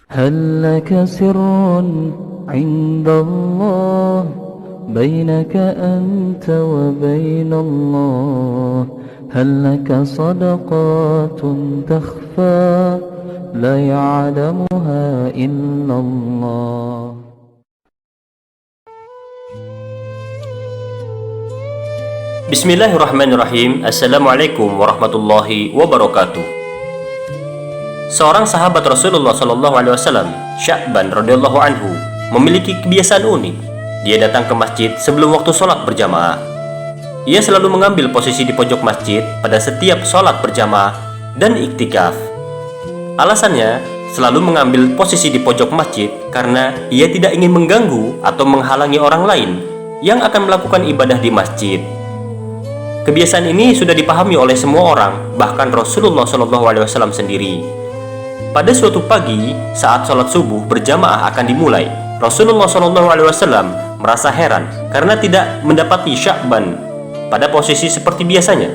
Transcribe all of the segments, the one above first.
هل لك سر عند الله بينك أنت وبين الله هل لك صدقات تخفى لا يعلمها إلا الله. Bismillahirrahmanirrahim. Assalamualaikum warahmatullahi wabarakatuh. Seorang sahabat Rasulullah SAW, Sya'ban radhiyallahu anhu, memiliki kebiasaan unik. Dia datang ke masjid sebelum waktu sholat berjamaah. Ia selalu mengambil posisi di pojok masjid pada setiap sholat berjamaah dan iktikaf. Alasannya, selalu mengambil posisi di pojok masjid karena ia tidak ingin mengganggu atau menghalangi orang lain yang akan melakukan ibadah di masjid. Kebiasaan ini sudah dipahami oleh semua orang, bahkan Rasulullah SAW sendiri. Pada suatu pagi, saat sholat subuh berjamaah akan dimulai, Rasulullah SAW merasa heran karena tidak mendapati Sya'ban pada posisi seperti biasanya.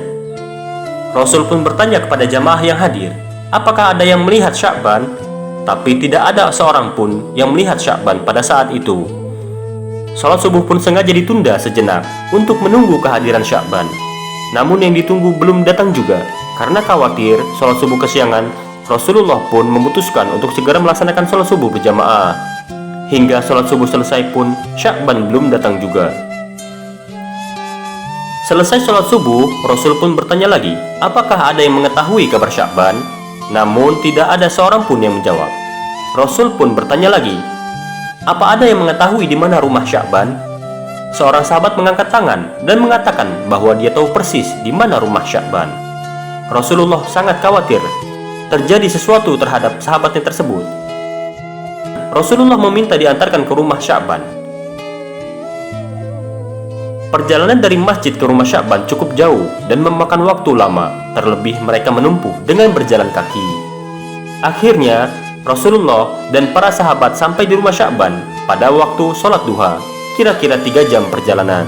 Rasul pun bertanya kepada jamaah yang hadir, apakah ada yang melihat Sya'ban? Tapi tidak ada seorang pun yang melihat Sya'ban pada saat itu. Sholat subuh pun sengaja ditunda sejenak untuk menunggu kehadiran Sya'ban. Namun yang ditunggu belum datang juga. Karena khawatir sholat subuh kesiangan, Rasulullah pun memutuskan untuk segera melaksanakan sholat subuh berjamaah. Hingga sholat subuh selesai pun Sya'ban belum datang juga. Selesai sholat subuh, Rasul pun bertanya lagi, apakah ada yang mengetahui kabar Sya'ban? Namun tidak ada seorang pun yang menjawab. Rasul pun bertanya lagi, apa ada yang mengetahui di mana rumah Sya'ban? Seorang sahabat mengangkat tangan dan mengatakan bahwa dia tahu persis di mana rumah Sya'ban. Rasulullah sangat khawatir terjadi sesuatu terhadap sahabatnya tersebut. Rasulullah meminta diantarkan ke rumah Sya'ban. Perjalanan dari masjid ke rumah Sya'ban cukup jauh dan memakan waktu lama, terlebih mereka menempuh dengan berjalan kaki. Akhirnya, Rasulullah dan para sahabat sampai di rumah Sya'ban pada waktu sholat duha, kira-kira 3 jam perjalanan.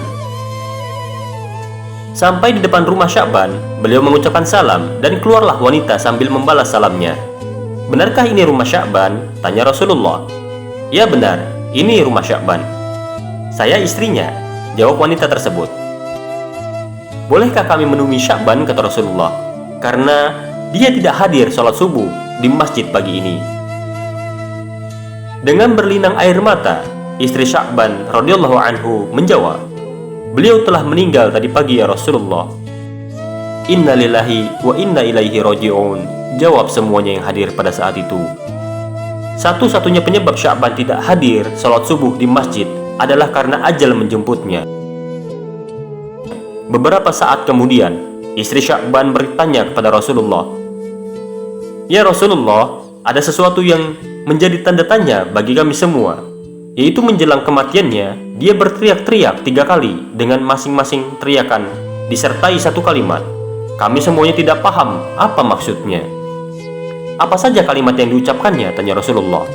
Sampai di depan rumah Sya'ban, beliau mengucapkan salam dan keluarlah wanita sambil membalas salamnya. Benarkah ini rumah Sya'ban? Tanya Rasulullah. Ya benar, ini rumah Sya'ban. Saya istrinya, jawab wanita tersebut. Bolehkah kami menemui Sya'ban? Kata Rasulullah. Karena dia tidak hadir sholat subuh di masjid pagi ini. Dengan berlinang air mata, istri Sya'ban radhiyallahu anhu menjawab, beliau telah meninggal tadi pagi ya Rasulullah. Inna lillahi wa inna ilaihi raji'un, jawab semuanya yang hadir pada saat itu. Satu-satunya penyebab Sya'ban tidak hadir sholat subuh di masjid adalah karena ajal menjemputnya. Beberapa saat kemudian, istri Sya'ban bertanya kepada Rasulullah, ya Rasulullah, ada sesuatu yang menjadi tanda tanya bagi kami semua, yaitu menjelang kematiannya, dia berteriak-teriak 3 kali dengan masing-masing teriakan disertai satu kalimat. Kami semuanya tidak paham apa maksudnya. Apa saja kalimat yang diucapkannya? Tanya Rasulullah.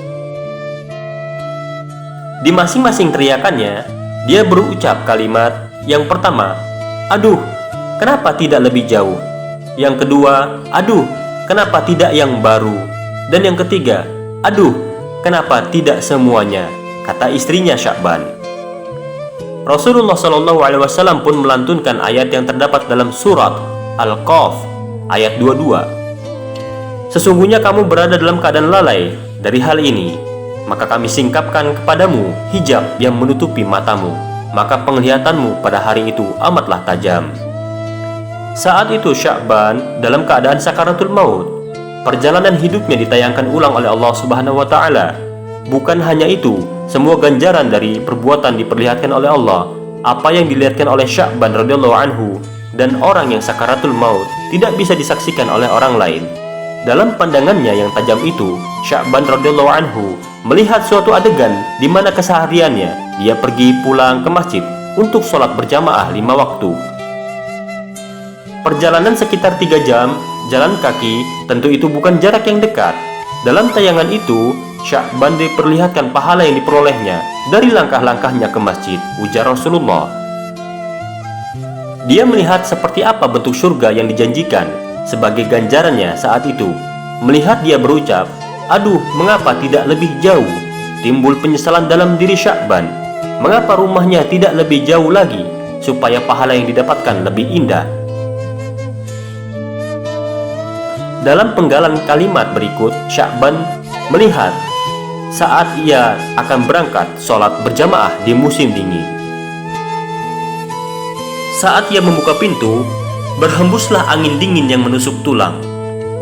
Di masing-masing teriakannya, dia berucap kalimat yang pertama, aduh, kenapa tidak lebih jauh? Yang kedua, aduh, kenapa tidak yang baru? Dan yang ketiga, aduh, kenapa tidak semuanya? Kata istrinya Sya'ban. Rasulullah SAW pun melantunkan ayat yang terdapat dalam surat Al-Qaf ayat 22. Sesungguhnya kamu berada dalam keadaan lalai dari hal ini, maka kami singkapkan kepadamu hijab yang menutupi matamu, maka penglihatanmu pada hari itu amatlah tajam. Saat itu Sya'ban dalam keadaan sakaratul maut. Perjalanan hidupnya ditayangkan ulang oleh Allah Subhanahu wa Ta'ala. Bukan hanya itu, semua ganjaran dari perbuatan diperlihatkan oleh Allah. Apa yang dilihatkan oleh Sya'ban radhiyallahu anhu dan orang yang sakaratul maut tidak bisa disaksikan oleh orang lain. Dalam pandangannya yang tajam itu, Sya'ban radhiyallahu anhu melihat suatu adegan di mana kesehariannya dia pergi pulang ke masjid untuk sholat berjamaah 5 waktu. Perjalanan sekitar 3 jam, jalan kaki, tentu itu bukan jarak yang dekat. Dalam tayangan itu, Sya'ban diperlihatkan pahala yang diperolehnya dari langkah-langkahnya ke masjid, ujar Rasulullah. Dia melihat seperti apa bentuk surga yang dijanjikan sebagai ganjarannya saat itu. Melihat dia berucap, Aduh, mengapa tidak lebih jauh? Timbul penyesalan dalam diri Sya'ban. Mengapa rumahnya tidak lebih jauh lagi, supaya pahala yang didapatkan lebih indah? Dalam penggalan kalimat berikut, Sya'ban melihat saat ia akan berangkat sholat berjamaah di musim dingin. Saat ia membuka pintu, berhembuslah angin dingin yang menusuk tulang.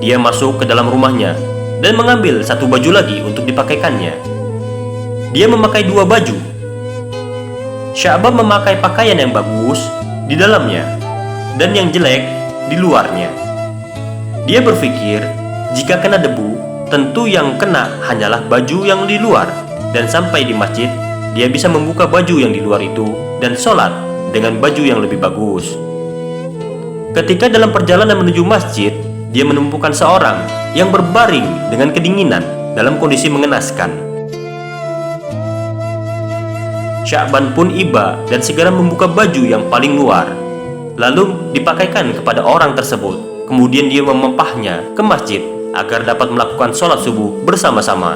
Dia masuk ke dalam rumahnya dan mengambil satu baju lagi untuk dipakaikannya. Dia memakai dua baju. Sya'ban memakai pakaian yang bagus di dalamnya dan yang jelek di luarnya. Dia berpikir, jika kena debu, tentu yang kena hanyalah baju yang di luar, dan sampai di masjid, dia bisa membuka baju yang di luar itu dan sholat dengan baju yang lebih bagus. Ketika dalam perjalanan menuju masjid, dia menemukan seorang yang berbaring dengan kedinginan dalam kondisi mengenaskan. Sya'ban pun iba dan segera membuka baju yang paling luar, lalu dipakaikan kepada orang tersebut. Kemudian dia memempahnya ke masjid agar dapat melakukan sholat subuh bersama-sama.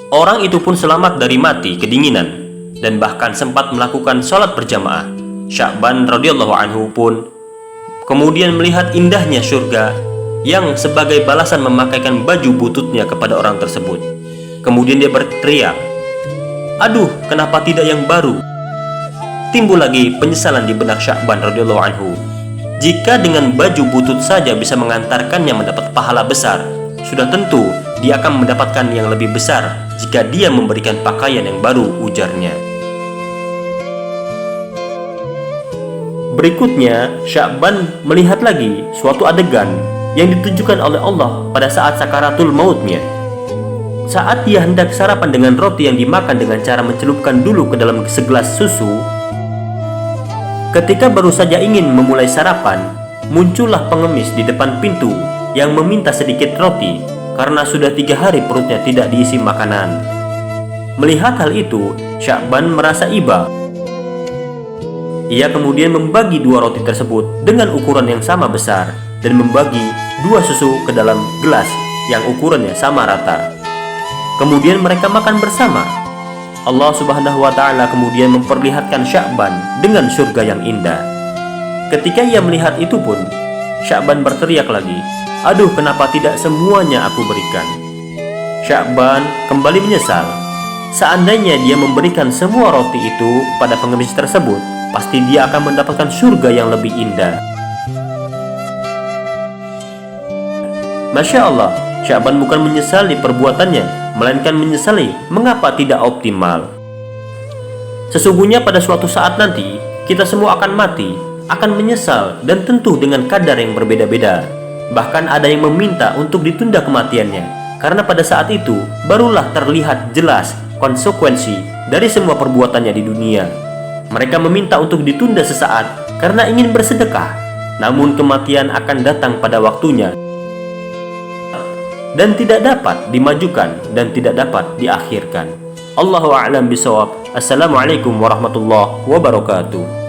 Orang itu pun selamat dari mati kedinginan dan bahkan sempat melakukan sholat berjamaah. Sya'ban radhiyallahu anhu pun kemudian melihat indahnya surga yang sebagai balasan memakaikan baju bututnya kepada orang tersebut. Kemudian dia berteriak, "Aduh, kenapa tidak yang baru?" Timbul lagi penyesalan di benak Sya'ban radhiyallahu anhu. Jika dengan baju butut saja bisa mengantarkannya mendapat pahala besar, sudah tentu dia akan mendapatkan yang lebih besar jika dia memberikan pakaian yang baru, ujarnya. Berikutnya, Sya'ban melihat lagi suatu adegan yang ditunjukkan oleh Allah pada saat sakaratul mautnya. Saat dia hendak sarapan dengan roti yang dimakan dengan cara mencelupkan dulu ke dalam segelas susu, ketika baru saja ingin memulai sarapan, muncullah pengemis di depan pintu yang meminta sedikit roti karena sudah 3 hari perutnya tidak diisi makanan. Melihat hal itu, Sya'ban merasa iba. Ia kemudian membagi 2 roti tersebut dengan ukuran yang sama besar dan membagi 2 susu ke dalam gelas yang ukurannya sama rata. Kemudian mereka makan bersama. Allah Subhanahu wa Ta'ala kemudian memperlihatkan Sya'ban dengan surga yang indah. Ketika ia melihat itu pun, Sya'ban berteriak lagi, "Aduh, kenapa tidak semuanya aku berikan?" Sya'ban kembali menyesal. Seandainya dia memberikan semua roti itu kepada pengemis tersebut, pasti dia akan mendapatkan surga yang lebih indah. Masya Allah, Sya'ban bukan menyesali perbuatannya, melainkan menyesali mengapa tidak optimal. Sesungguhnya pada suatu saat nanti, kita semua akan mati, akan menyesal, dan tentu dengan kadar yang berbeda-beda. Bahkan ada yang meminta untuk ditunda kematiannya, karena pada saat itu barulah terlihat jelas konsekuensi dari semua perbuatannya di dunia. Mereka meminta untuk ditunda sesaat karena ingin bersedekah, namun kematian akan datang pada waktunya dan tidak dapat dimajukan dan tidak dapat diakhirkan. Allahu a'lam bishawab. Assalamualaikum warahmatullahi wabarakatuh.